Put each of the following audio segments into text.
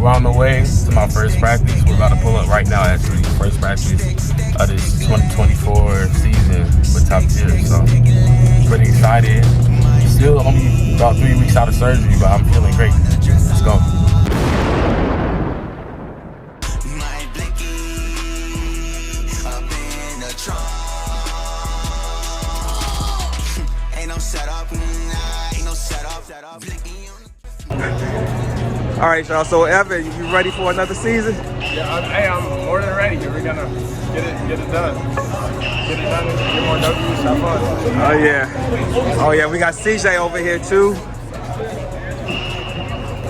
We're on the way to my first practice. We're about to pull up right now, actually. First practice of this 2024 season with Top Tier. So, pretty excited. Still only about 3 weeks out of surgery, but I'm feeling great. Let's go. All right, y'all. So, Evan, you ready for another season? Yeah, hey, I'm more than ready. We're gonna get it done. Get it done. Get more W's. Have fun. Oh yeah. Oh yeah. We got CJ over here too.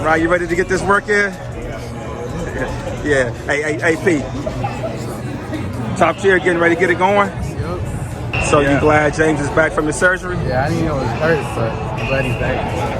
Right, you ready to get this work in? Yeah. Hey, Pete. Top Tier, getting ready to get it going. Yep. So you glad Jhames is back from his surgery? Yeah, I didn't know it was hurt, but I'm glad he's back.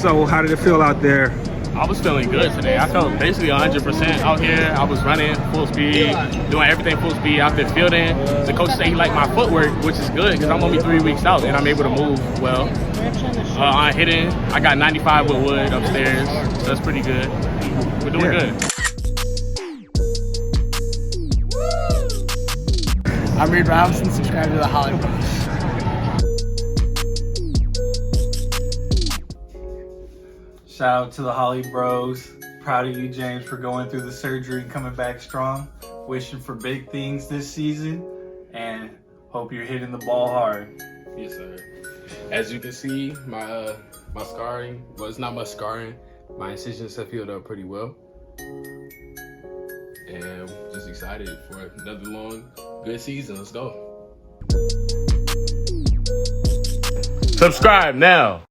So how did it feel out there? I was feeling good today. I felt basically 100% out here. I was running full speed, doing everything full speed out there fielding. The coach said he liked my footwork, which is good because I'm only 3 weeks out and I'm able to move well. On hitting, I got 95 with wood upstairs, so that's pretty good. We're doing good. I'm Reed Robinson. Subscribe to the Holley Bros. Shout out to the Holley Bros. Proud of you, Jhames, for going through the surgery and coming back strong. Wishing for big things this season and hope you're hitting the ball hard. Yes, sir. As you can see, my scarring, well, it's not much scarring. My incisions have healed up pretty well. And just excited for another long, good season. Let's go. Subscribe now.